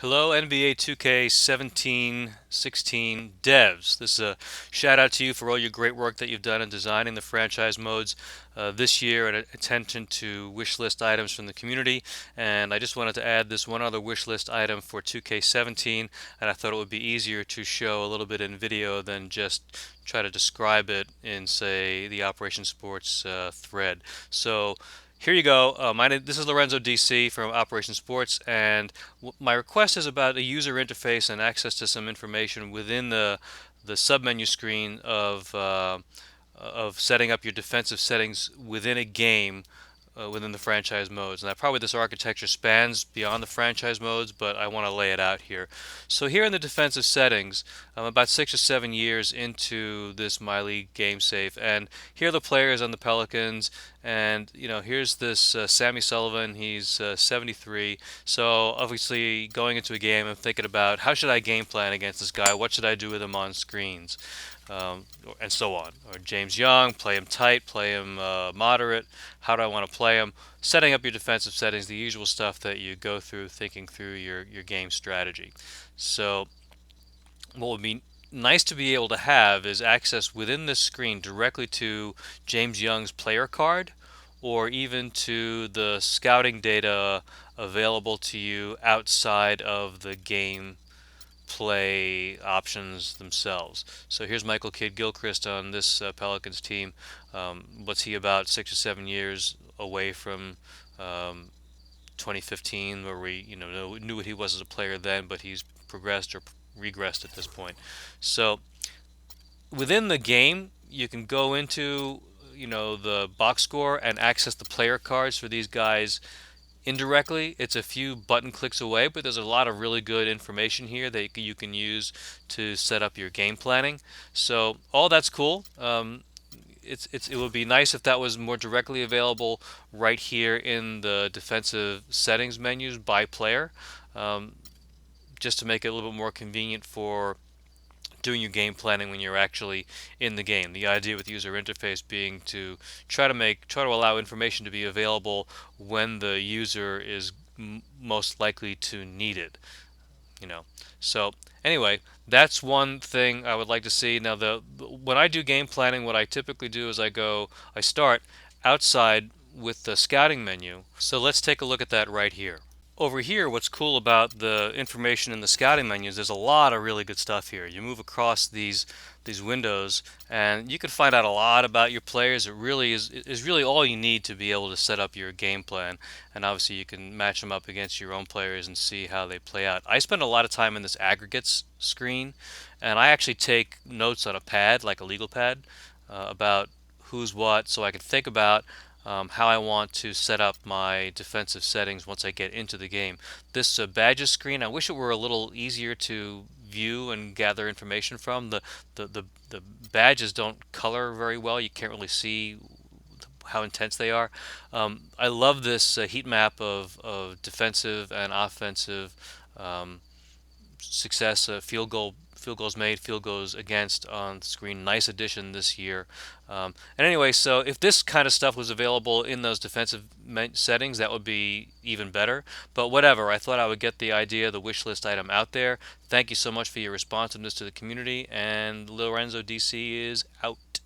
Hello, NBA 2K17-16 devs. This is a shout out to you for all your great work that you've done in designing the franchise modes this year and attention to wish list items from the community. And I just wanted to add this one other wish list item for 2K17, and I thought it would be easier to show a little bit in video than just try to describe it in, say, the Operation Sports thread. So here you go. This is Lorenzo DC from Operation Sports, and my request is about a user interface and access to some information within the submenu screen of setting up your defensive settings within a game within the franchise modes. Now, probably this architecture spans beyond the franchise modes, but I want to lay it out here. So here in the defensive settings, I'm about 6 or 7 years into this MyLeague game safe, and here are the players on the Pelicans. And here's this Sammy Sullivan. He's 73. So obviously, going into a game, I'm thinking about how should I game plan against this guy? What should I do with him on screens? And so on. Or James Young, play him tight, play him moderate. How do I want to play him? Setting up your defensive settings, the usual stuff that you go through, thinking through your game strategy. So what would be nice to be able to have is access within this screen directly to James Young's player card, or even to the scouting data available to you outside of the game play options themselves. So here's Michael Kidd-Gilchrist on this Pelicans team. What's he, about 6 or 7 years away from 2015, where we knew what he was as a player then, but he's progressed or regressed at this point. So within the game, you can go into the box score and access the player cards for these guys indirectly. It's a few button clicks away, but there's a lot of really good information here that you can use to set up your game planning. So all that's cool. It would be nice if that was more directly available right here in the defensive settings menus by player, um, just to make it a little bit more convenient for doing your game planning when you're actually in the game. The idea with user interface being to try to allow information to be available when the user is most likely to need it. You know. So anyway, that's one thing I would like to see. Now, when I do game planning, what I typically do is I start outside with the scouting menu. So let's take a look at that right here. Over here, what's cool about the information in the scouting menus, there's a lot of really good stuff here. You move across these windows and you can find out a lot about your players. It really is really all you need to be able to set up your game plan, and obviously you can match them up against your own players and see how they play out. I spend a lot of time in this aggregates screen, and I actually take notes on a pad, like a legal pad, about who's what, so I can think about how I want to set up my defensive settings once I get into the game. This badges screen, I wish it were a little easier to view and gather information from. The badges don't color very well. You can't really see how intense they are. I love this heat map of defensive and offensive um, success, field goals made, field goals against on the screen. Nice addition this year. And anyway, so if this kind of stuff was available in those defensive settings, that would be even better. But whatever, I thought I would get the idea, the wish list item out there. Thank you so much for your responsiveness to the community, and Lorenzo DC is out.